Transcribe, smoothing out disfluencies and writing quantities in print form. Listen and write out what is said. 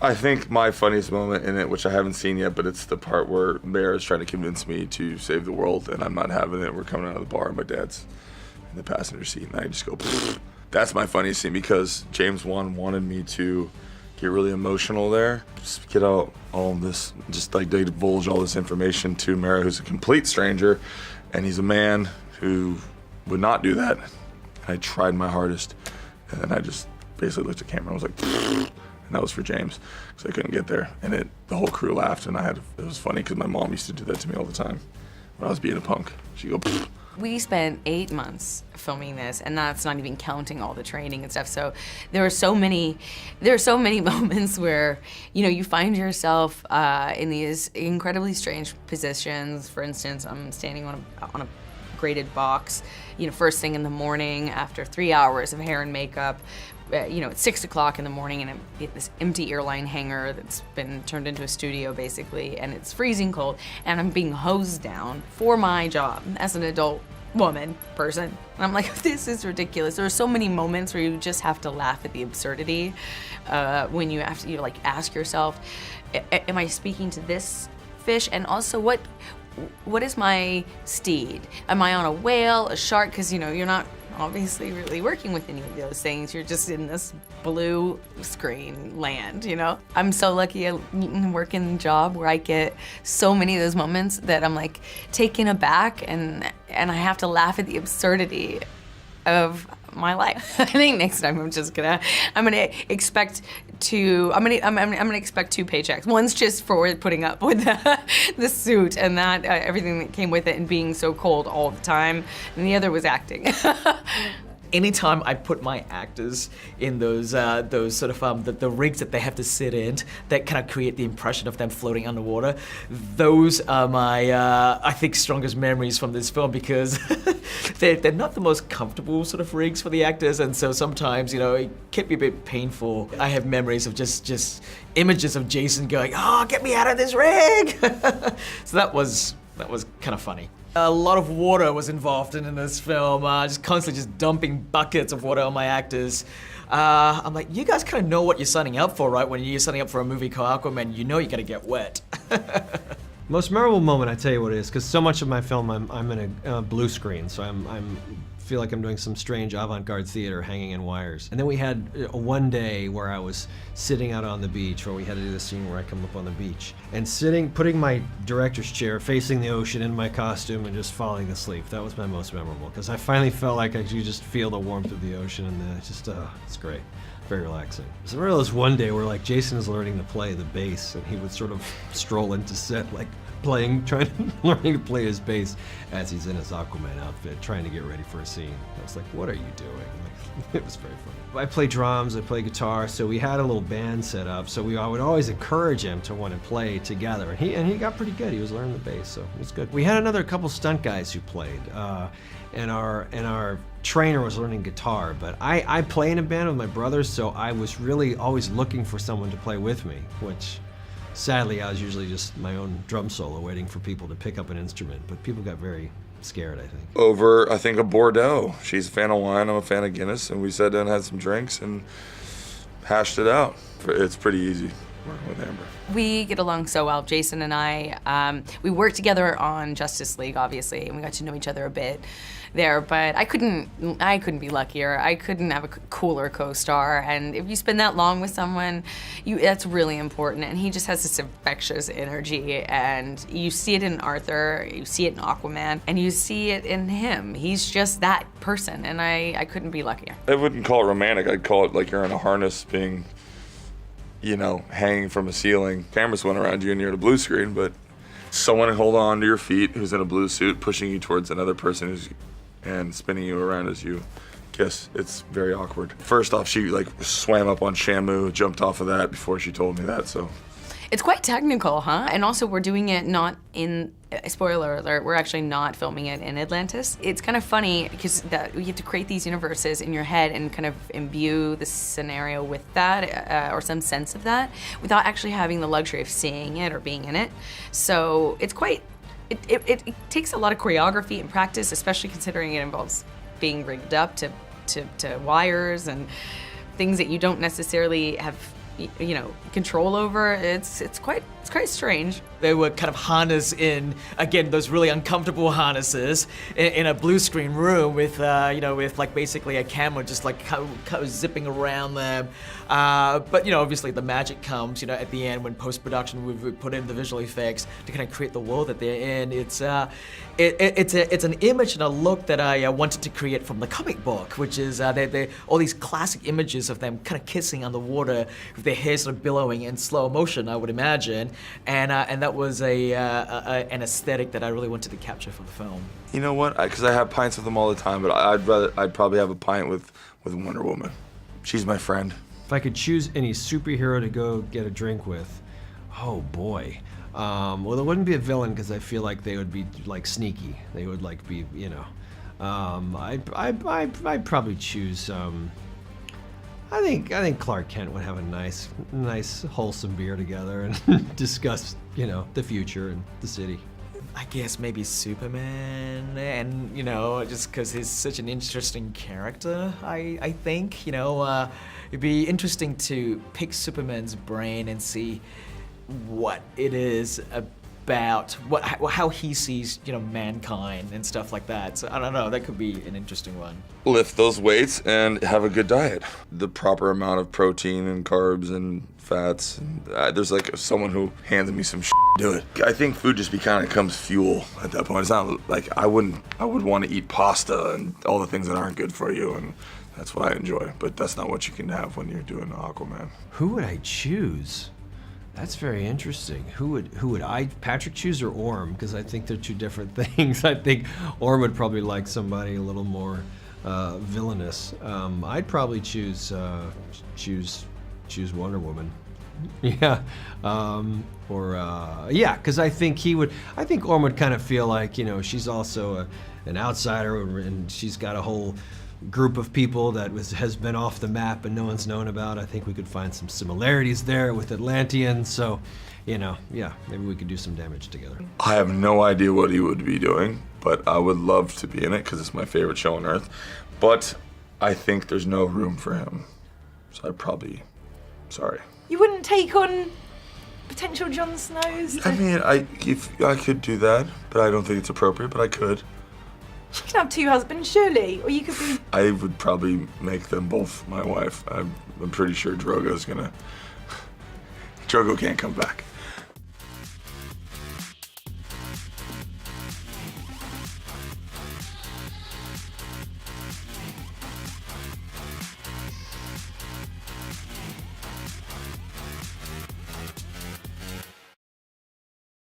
I think my funniest moment in it, which I haven't seen yet, but it's the part where Mare is trying to convince me to save the world, and I'm not having it. We're coming out of the bar, and my dad's in the passenger seat, and I just go, pfft. That's my funniest scene, because James Wan wanted me to get really emotional there. Just get out all this, just like they divulge all this information to Mare, who's a complete stranger, and he's a man who would not do that. And I tried my hardest, and then I just basically looked at the camera and was like, pfft. And that was for James, because I couldn't get there. And the whole crew laughed, and it was funny, because my mom used to do that to me all the time when I was being a punk. She'd go, pfft. We spent 8 months filming this, and that's not even counting all the training and stuff. So there are so many moments where, you know, you find yourself in these incredibly strange positions. For instance, I'm standing on a graded box, you know, first thing in the morning after 3 hours of hair and makeup. You know, it's 6 o'clock in the morning, and this empty airline hangar that's been turned into a studio, basically, and it's freezing cold, and I'm being hosed down for my job as an adult person. And I'm like, this is ridiculous. There are so many moments where you just have to laugh at the absurdity when you have to, you like, ask yourself, am I speaking to this fish? And also, what is my steed? Am I on a whale, a shark? Because, you know, you're not obviously really working with any of those things. You're just in this blue screen land, you know? I'm so lucky I work in a job where I get so many of those moments that I'm like taken aback, and I have to laugh at the absurdity of my life. I think next time I'm gonna expect 2 paychecks. One's just for putting up with the suit and that everything that came with it and being so cold all the time, and the other was acting. Anytime I put my actors in those sort of the rigs that they have to sit in that kind of create the impression of them floating underwater, those are my I think strongest memories from this film, because they're not the most comfortable sort of rigs for the actors, and so sometimes, you know, it can be a bit painful. I have memories of just images of Jason going, "Oh, get me out of this rig!" So that was kind of funny. A lot of water was involved in this film, just constantly dumping buckets of water on my actors. I'm like, you guys kind of know what you're signing up for, right? When you're signing up for a movie called Aquaman, you know you're gonna get wet. Most memorable moment, I tell you what it is, because so much of my film I'm in a blue screen, so I'm feel like I'm doing some strange avant-garde theater hanging in wires. And then we had one day where I was sitting out on the beach, where we had to do this scene where I come up on the beach, and putting my director's chair facing the ocean in my costume and just falling asleep. That was my most memorable, because I finally felt like I could just feel the warmth of the ocean, and it's great. Very relaxing. So there was one day where like Jason is learning to play the bass, and he would sort of stroll into set like learning to play his bass as he's in his Aquaman outfit, trying to get ready for a scene. I was like, what are you doing? Like, it was very funny. I play drums, I play guitar, so we had a little band set up, so I would always encourage him to want to play together, and he got pretty good. He was learning the bass, so it was good. We had another couple stunt guys who played, and our trainer was learning guitar, but I play in a band with my brothers, so I was really always looking for someone to play with me, which sadly I was usually just my own drum solo waiting for people to pick up an instrument, but people got very scared, I think. Over, I think, a Bordeaux. She's a fan of wine, I'm a fan of Guinness, and we sat down and had some drinks and hashed it out. It's pretty easy working with Amber. We get along so well, Jason and I. We worked together on Justice League, obviously, and we got to know each other a bit there, but I couldn't be luckier. I couldn't have a cooler co-star, and if you spend that long with someone, that's really important, and he just has this infectious energy, and you see it in Arthur, you see it in Aquaman, and you see it in him. He's just that person, and I couldn't be luckier. I wouldn't call it romantic, I'd call it like you're in a harness being, you know, hanging from a ceiling. Cameras went around you and you're at a blue screen, but someone hold on to your feet who's in a blue suit pushing you towards another person and spinning you around as you kiss. It's very awkward. First off, she like swam up on Shamu, jumped off of that before she told me that, so. It's quite technical, huh? And also we're doing it not in, spoiler alert, we're actually not filming it in Atlantis. It's kind of funny because you have to create these universes in your head and kind of imbue the scenario with that, or some sense of that, without actually having the luxury of seeing it or being in it. So it's quite, it takes a lot of choreography and practice, especially considering it involves being rigged up to wires and things that you don't necessarily have control over. It's quite strange. They were kind of harnessed in, again, those really uncomfortable harnesses in a blue screen room with, with like basically a camera just like kind of zipping around them. But obviously the magic comes, at the end when post-production we put in the visual effects to kind of create the world that they're in. It's an image and a look that I wanted to create from the comic book, which is they all these classic images of them kind of kissing underwater with their hair sort of billowing in slow motion, I would imagine, and that was an aesthetic that I really wanted to capture for the film. You know what? Because I have pints with them all the time, but I'd probably have a pint with Wonder Woman. She's my friend. If I could choose any superhero to go get a drink with, oh boy. Well, it wouldn't be a villain because I feel like they would be like sneaky. They would like be, I'd probably choose. I think Clark Kent would have a nice wholesome beer together and discuss, the future and the city. I guess maybe Superman, and just because he's such an interesting character. I think it'd be interesting to pick Superman's brain and see what it is about, how he sees mankind and stuff like that. So I don't know, that could be an interesting one. Lift those weights and have a good diet. The proper amount of protein and carbs and fats. And, there's like someone who hands me some shit, do it. I think food just becomes fuel at that point. It's not like I would want to eat pasta and all the things that aren't good for you, and that's what I enjoy. But that's not what you can have when you're doing Aquaman. Who would I choose? That's very interesting. Who would I, Patrick, choose or Orm? Because I think they're two different things. I think Orm would probably like somebody a little more villainous. I'd probably choose Wonder Woman. Yeah, because I think Orm would kind of feel like she's also an outsider, and she's got a whole group of people that has been off the map and no one's known about. I think we could find some similarities there with Atlanteans, so maybe we could do some damage together. I have no idea what he would be doing, but I would love to be in it because it's my favorite show on earth. But I think there's no room for him, so I'd probably, sorry. You wouldn't take on potential Jon Snows? I mean, if I could do that, but I don't think it's appropriate, but I could. You can have two husbands, surely, or you could be... I would probably make them both my wife. I'm pretty sure Drogo can't come back.